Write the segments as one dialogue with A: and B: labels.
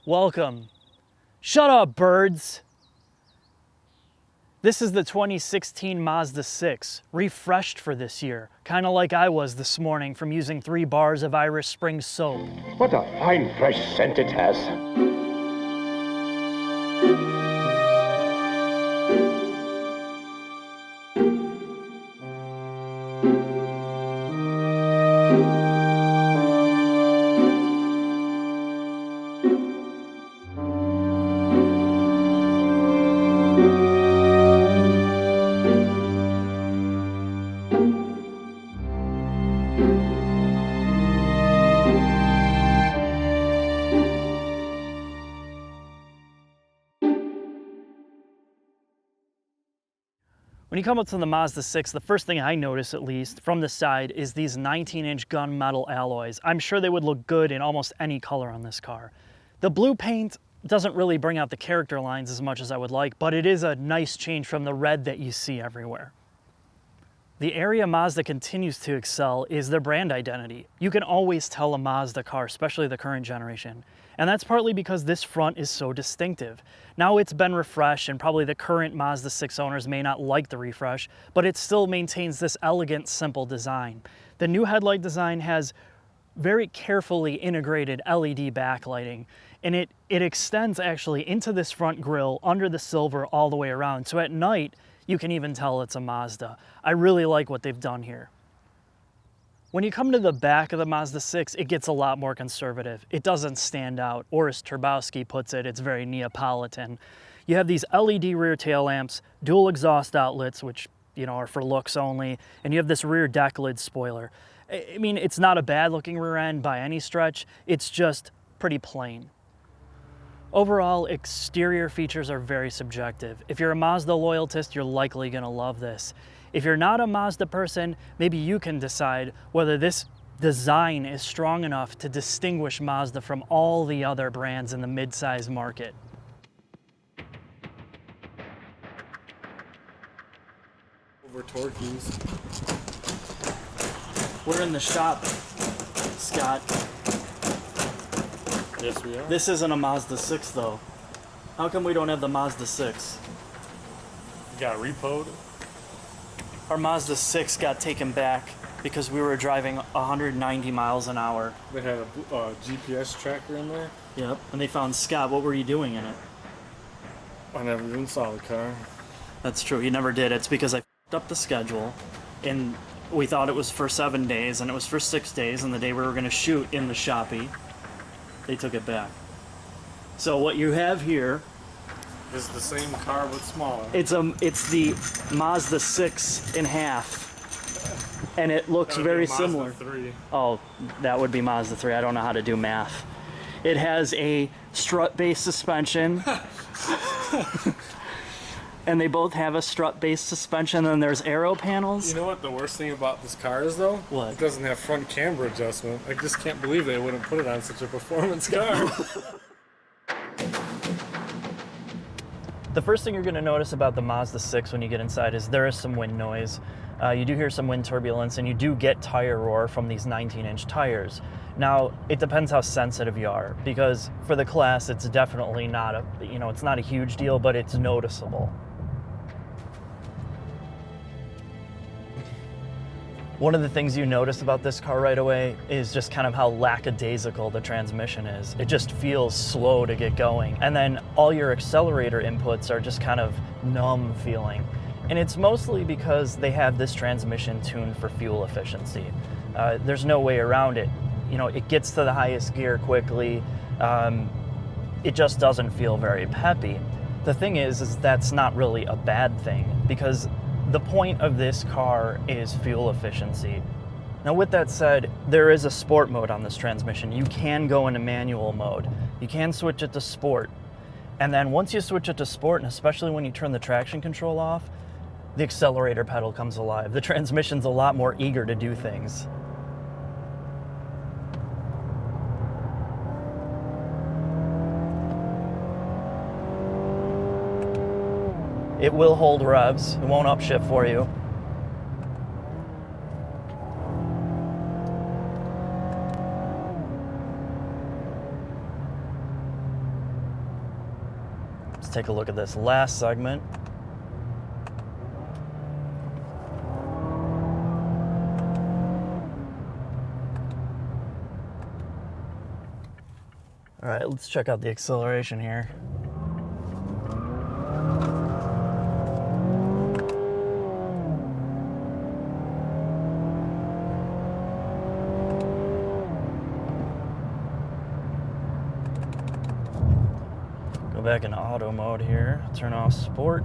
A: Welcome. Shut up, birds. This is the 2016 Mazda 6, refreshed for this year, kind of like I was this morning from using 3 bars of Irish Spring soap.
B: What a fine fresh scent it has.
A: When you come up to the Mazda 6, the first thing I notice, at least, from the side is these 19-inch gunmetal alloys. I'm sure they would look good in almost any color on this car. The blue paint doesn't really bring out the character lines as much as I would like, but it is a nice change from the red that you see everywhere. The area Mazda continues to excel is their brand identity. You can always tell a Mazda car, especially the current generation. And that's partly because this front is so distinctive. Now it's been refreshed, and probably the current Mazda 6 owners may not like the refresh, but it still maintains this elegant, simple design. The new headlight design has very carefully integrated LED backlighting, and it extends actually into this front grille under the silver all the way around. So at night, you can even tell it's a Mazda. I really like what they've done here. When you come to the back of the Mazda 6, it gets a lot more conservative. It doesn't stand out, or as Turbowski puts it, it's very Neapolitan. You have these LED rear tail lamps, dual exhaust outlets, which are for looks only, and you have this rear deck lid spoiler. I mean, it's not a bad looking rear end by any stretch, it's just pretty plain. Overall, exterior features are very subjective. If you're a Mazda loyalist, you're likely gonna love this. If you're not a Mazda person, maybe you can decide whether this design is strong enough to distinguish Mazda from all the other brands in the mid-size market.
C: Over Torque's.
A: We're in the shop, Scott.
C: Yes, we are.
A: This isn't a Mazda 6 though. How come we don't have the Mazda 6?
C: You got repoed?
A: Our Mazda 6 got taken back because we were driving 190 miles an hour.
C: They had a GPS tracker in there.
A: Yep, and they found Scott. What were you doing in it?
C: I never even saw the car.
A: That's true, you never did. It's because I f***ed up the schedule, and we thought it was for 7 days, and it was for 6 days, and the day we were gonna shoot in the Shoppe, they took it back. So what you have here,
C: It's the same car but smaller.
A: it's the Mazda 6 in half, and it looks very similar.
C: Mazda 3.
A: Oh, that would be Mazda 3. I don't know how to do math. It has a strut-based suspension. And they both have a strut-based suspension, and there's aero panels.
C: You know what the worst thing about this car is, though?
A: What?
C: It doesn't have front camber adjustment. I just can't believe they wouldn't put it on such a performance car.
A: The first thing you're going to notice about the Mazda 6 when you get inside is there is some wind noise. You do hear some wind turbulence, and you do get tire roar from these 19-inch tires. Now, it depends how sensitive you are, because for the class, it's definitely not it's not a huge deal, but it's noticeable. One of the things you notice about this car right away is just kind of how lackadaisical the transmission is. It just feels slow to get going. And then all your accelerator inputs are just kind of numb feeling. And it's mostly because they have this transmission tuned for fuel efficiency. There's no way around it. It gets to the highest gear quickly. It just doesn't feel very peppy. The thing is that's not really a bad thing, because the point of this car is fuel efficiency. Now, with that said, there is a sport mode on this transmission. You can go into manual mode. You can switch it to sport. And then once you switch it to sport, and especially when you turn the traction control off, the accelerator pedal comes alive. The transmission's a lot more eager to do things. It will hold revs. It won't upshift for you. take a look at this last segment. All right, let's check out the acceleration here. Go back into auto mode here, turn off sport.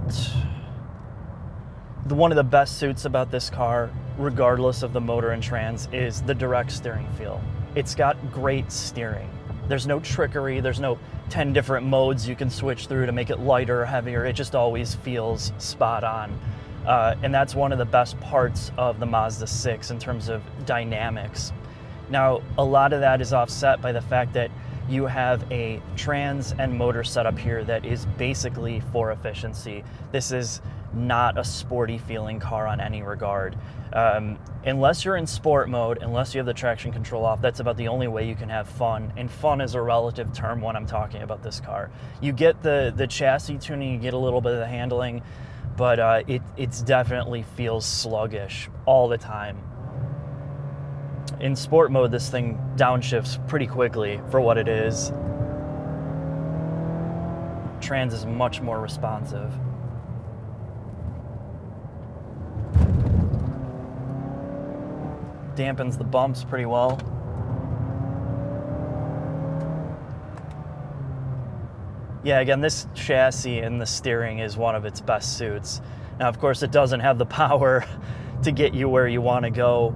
A: One of the best suits about this car, regardless of the motor and trans, is the direct steering feel. It's got great steering. There's no trickery, there's no 10 different modes you can switch through to make it lighter or heavier. It just always feels spot on. And that's one of the best parts of the Mazda 6 in terms of dynamics. Now, a lot of that is offset by the fact that you have a trans and motor setup here that is basically for efficiency. This is not a sporty feeling car on any regard. Unless you're in sport mode, unless you have the traction control off, that's about the only way you can have fun. And fun is a relative term when I'm talking about this car. You get the chassis tuning, you get a little bit of the handling, but it's definitely feels sluggish all the time. In sport mode, this thing downshifts pretty quickly for what it is. Trans is much more responsive. Dampens the bumps pretty well. Yeah, again, this chassis and the steering is one of its best suits. Now, of course, it doesn't have the power to get you where you want to go,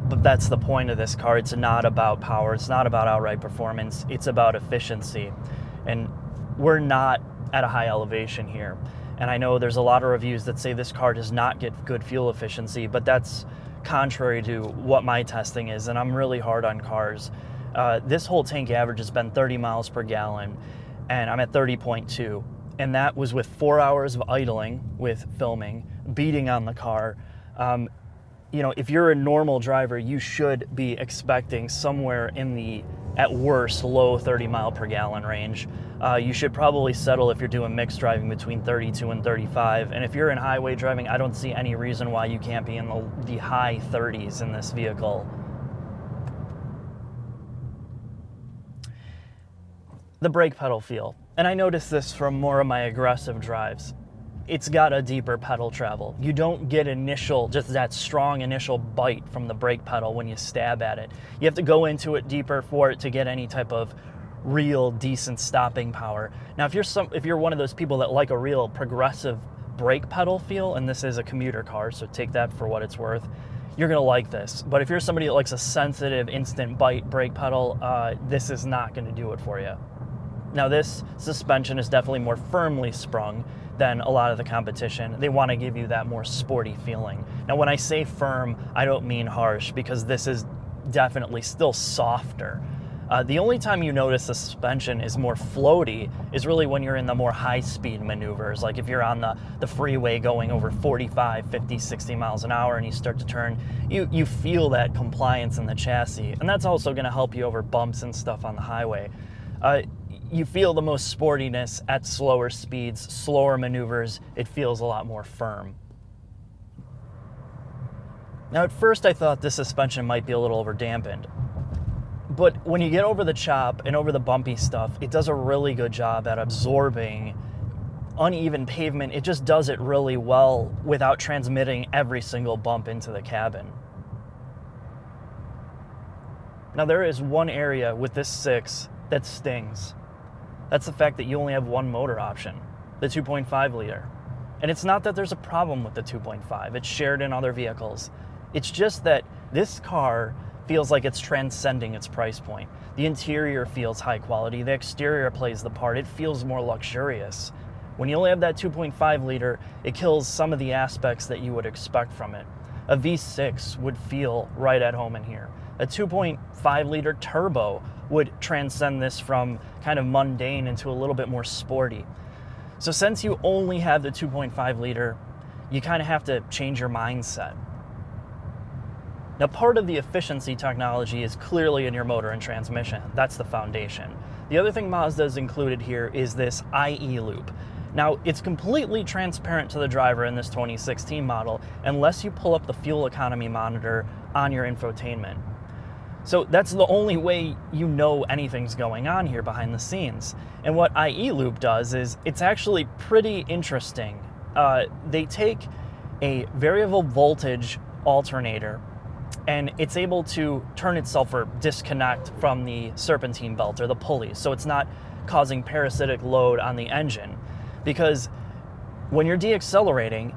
A: but that's the point of this car. It's not about power. It's not about outright performance. It's about efficiency. And we're not at a high elevation here. And I know there's a lot of reviews that say this car does not get good fuel efficiency, but that's contrary to what my testing is, and I'm really hard on cars. This whole tank average has been 30 miles per gallon, and I'm at 30.2. And that was with 4 hours of idling with filming, beating on the car. You know, if you're a normal driver, you should be expecting somewhere in the, at worst, low 30 mile per gallon range. You should probably settle, if you're doing mixed driving, between 32 and 35. And if you're in highway driving, I don't see any reason why you can't be in the high 30s in this vehicle. The brake pedal feel. And I noticed this from more of my aggressive drives. It's got a deeper pedal travel. You don't get just that strong initial bite from the brake pedal when you stab at it. You have to go into it deeper for it to get any type of real decent stopping power. Now, if you're one of those people that like a real progressive brake pedal feel, and this is a commuter car, so take that for what it's worth, you're gonna like this. But if you're somebody that likes a sensitive instant bite brake pedal, this is not gonna do it for you. Now, this suspension is definitely more firmly sprung than a lot of the competition. They want to give you that more sporty feeling. Now, when I say firm, I don't mean harsh, because this is definitely still softer. The only time you notice the suspension is more floaty is really when you're in the more high-speed maneuvers, like if you're on the freeway going over 45, 50, 60 miles an hour and you start to turn, you feel that compliance in the chassis, and that's also going to help you over bumps and stuff on the highway. You feel the most sportiness at slower speeds, slower maneuvers. It feels a lot more firm. Now, at first I thought this suspension might be a little over-dampened, but when you get over the chop and over the bumpy stuff, it does a really good job at absorbing uneven pavement. It just does it really well without transmitting every single bump into the cabin. Now, there is one area with this 6 that stings. That's the fact that you only have one motor option, the 2.5 liter. And it's not that there's a problem with the 2.5. It's shared in other vehicles. It's just that this car feels like it's transcending its price point. The interior feels high quality. The exterior plays the part. It feels more luxurious. When you only have that 2.5 liter, it kills some of the aspects that you would expect from it. A V6 would feel right at home in here. A 2.5 liter turbo would transcend this from kind of mundane into a little bit more sporty. So since you only have the 2.5 liter, you kind of have to change your mindset. Now, part of the efficiency technology is clearly in your motor and transmission. That's the foundation. The other thing Mazda has included here is this IE loop. Now, it's completely transparent to the driver in this 2016 model unless you pull up the fuel economy monitor on your infotainment. So that's the only way you know anything's going on here behind the scenes. And what IE Loop does is it's actually pretty interesting. They take a variable voltage alternator and it's able to turn itself or disconnect from the serpentine belt or the pulleys, so it's not causing parasitic load on the engine. Because when you're deaccelerating,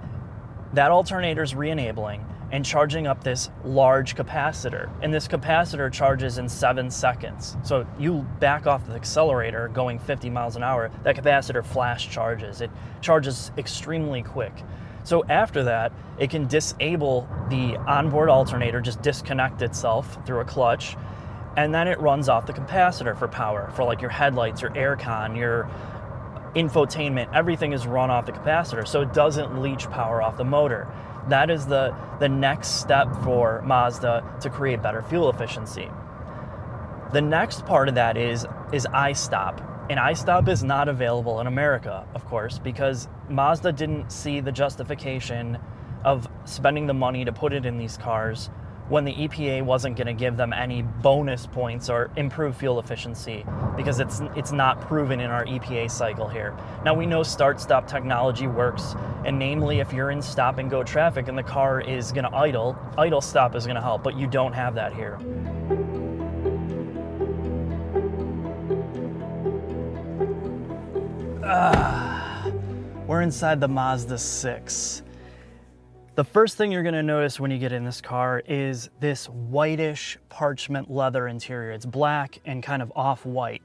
A: that alternator's re-enabling and charging up this large capacitor. And this capacitor charges in 7 seconds. So you back off the accelerator going 50 miles an hour, that capacitor flash charges. It charges extremely quick. So after that, it can disable the onboard alternator, just disconnect itself through a clutch, and then it runs off the capacitor for power, for like your headlights, your aircon, your infotainment, everything is run off the capacitor, so it doesn't leach power off the motor. That is the next step for Mazda to create better fuel efficiency. The next part of that is iStop. And iStop is not available in America, of course, because Mazda didn't see the justification of spending the money to put it in these cars when the EPA wasn't going to give them any bonus points or improve fuel efficiency, because it's not proven in our EPA cycle here. Now, we know start-stop technology works, and namely if you're in stop-and-go traffic and the car is going to idle stop is going to help, but you don't have that here. We're inside the Mazda6. The first thing you're going to notice when you get in this car is this whitish parchment leather interior. It's black and kind of off-white.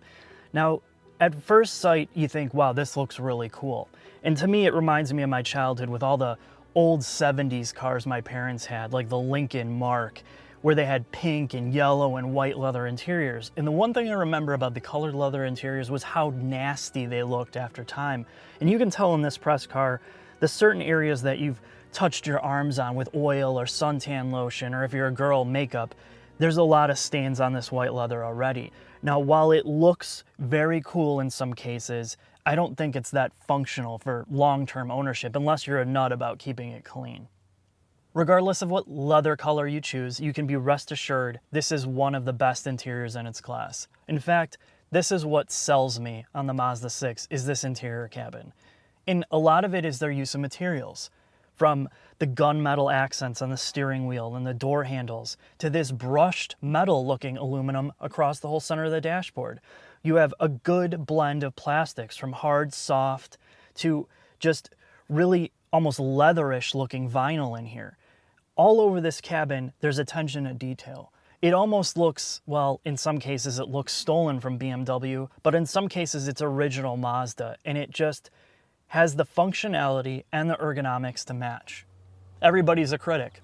A: Now, at first sight, you think, wow, this looks really cool. And to me, it reminds me of my childhood with all the old 70s cars my parents had, like the Lincoln Mark, where they had pink and yellow and white leather interiors. And the one thing I remember about the colored leather interiors was how nasty they looked after time. And you can tell in this press car, the certain areas that you've touched your arms on with oil or suntan lotion, or if you're a girl, makeup, there's a lot of stains on this white leather already. Now, while it looks very cool in some cases, I don't think it's that functional for long-term ownership unless you're a nut about keeping it clean. Regardless of what leather color you choose, you can be rest assured this is one of the best interiors in its class. In fact, this is what sells me on the Mazda 6, is this interior cabin. And a lot of it is their use of materials. From the gunmetal accents on the steering wheel and the door handles to this brushed metal-looking aluminum across the whole center of the dashboard. You have a good blend of plastics, from hard, soft, to just really almost leatherish looking vinyl in here. All over this cabin, there's attention to detail. It almost looks, well, in some cases it looks stolen from BMW, but in some cases it's original Mazda, and it just has the functionality and the ergonomics to match. Everybody's a critic.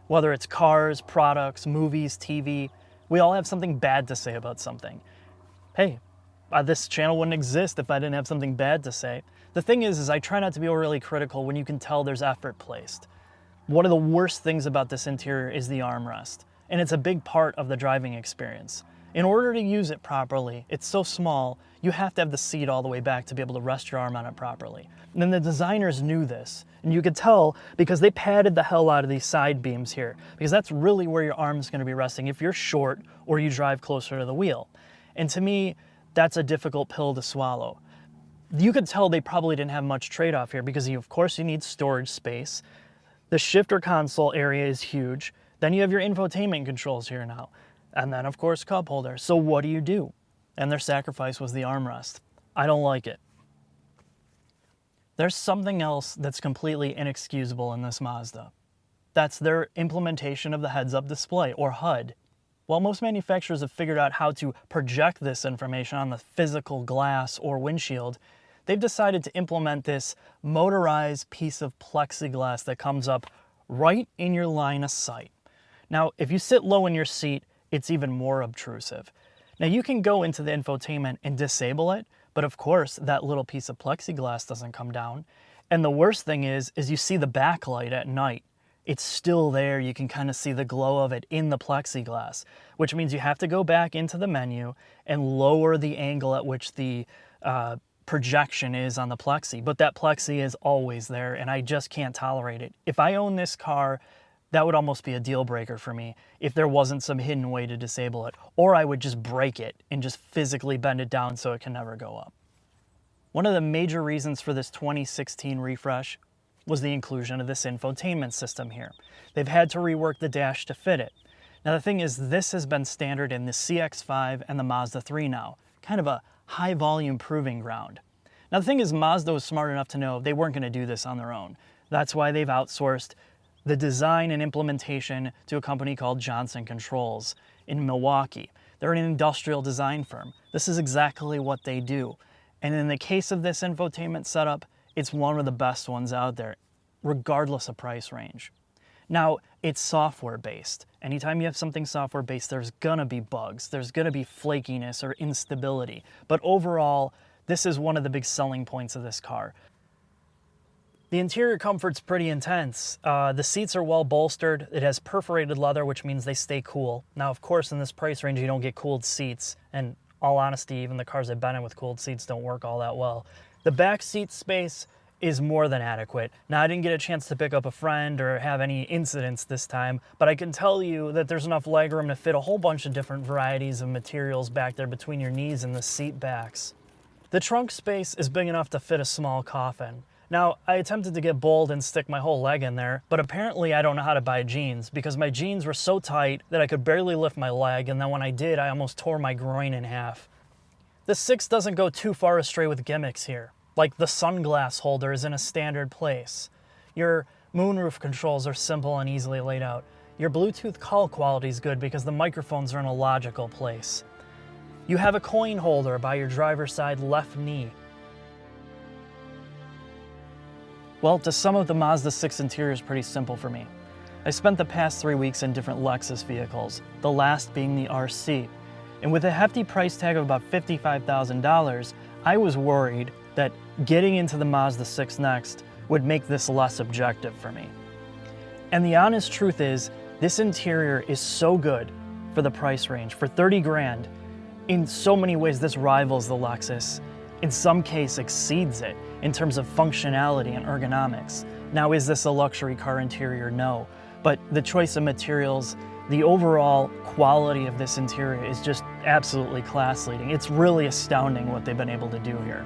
A: Whether it's cars, products, movies, TV, we all have something bad to say about something. Hey, this channel wouldn't exist if I didn't have something bad to say. The thing is I try not to be overly critical when you can tell there's effort placed. One of the worst things about this interior is the armrest, and it's a big part of the driving experience. In order to use it properly, it's so small, you have to have the seat all the way back to be able to rest your arm on it properly. And then the designers knew this, and you could tell because they padded the hell out of these side beams here, because that's really where your arm is going to be resting if you're short or you drive closer to the wheel. And to me, that's a difficult pill to swallow. You could tell they probably didn't have much trade-off here because of course you need storage space. The shifter console area is huge. Then you have your infotainment controls here now. And then, of course, cup holder. So what do you do? And their sacrifice was the armrest. I don't like it. There's something else that's completely inexcusable in this Mazda. That's their implementation of the heads-up display, or HUD. While most manufacturers have figured out how to project this information on the physical glass or windshield, they've decided to implement this motorized piece of plexiglass that comes up right in your line of sight. Now, if you sit low in your seat, it's even more obtrusive. Now, you can go into the infotainment and disable it, but of course, that little piece of plexiglass doesn't come down. And the worst thing is you see the backlight at night. It's still there. You can kind of see the glow of it in the plexiglass, which means you have to go back into the menu and lower the angle at which the projection is on the plexi, but that plexi is always there and I just can't tolerate it. If I own this car, that would almost be a deal breaker for me if there wasn't some hidden way to disable it, or I would just break it and just physically bend it down so it can never go up. One of the major reasons for this 2016 refresh was the inclusion of this infotainment system here. They've had to rework the dash to fit it. Now the thing is, this has been standard in the CX-5 and the Mazda 3 now, kind of a high volume proving ground. Now the thing is, Mazda was smart enough to know they weren't going to do this on their own. That's why they've outsourced the design and implementation to a company called Johnson Controls in Milwaukee. They're an industrial design firm. This is exactly what they do. And in the case of this infotainment setup, it's one of the best ones out there, regardless of price range. Now, it's software-based. Anytime you have something software-based, there's gonna be bugs, there's gonna be flakiness or instability. But overall, this is one of the big selling points of this car. The interior comfort's pretty intense. The seats are well bolstered. It has perforated leather, which means they stay cool. Now, of course, in this price range, you don't get cooled seats. And all honesty, even the cars I've been in with cooled seats don't work all that well. The back seat space is more than adequate. Now, I didn't get a chance to pick up a friend or have any incidents this time, but I can tell you that there's enough legroom to fit a whole bunch of different varieties of materials back there between your knees and the seat backs. The trunk space is big enough to fit a small coffin. Now, I attempted to get bold and stick my whole leg in there, but apparently I don't know how to buy jeans because my jeans were so tight that I could barely lift my leg, and then when I did, I almost tore my groin in half. The 6 doesn't go too far astray with gimmicks here. Like the sunglass holder is in a standard place. Your moonroof controls are simple and easily laid out. Your Bluetooth call quality is good because the microphones are in a logical place. You have a coin holder by your driver's side left knee. Well, to sum up the Mazda 6 interior is pretty simple for me. I spent the past 3 weeks in different Lexus vehicles, the last being the RC. And with a hefty price tag of about $55,000, I was worried that getting into the Mazda 6 next would make this less objective for me. And the honest truth is, this interior is so good for the price range. For 30 grand, in so many ways this rivals the Lexus. In some case exceeds it in terms of functionality and ergonomics. Now, is this a luxury car interior? No. But the choice of materials, the overall quality of this interior is just absolutely class leading. It's really astounding what they've been able to do here.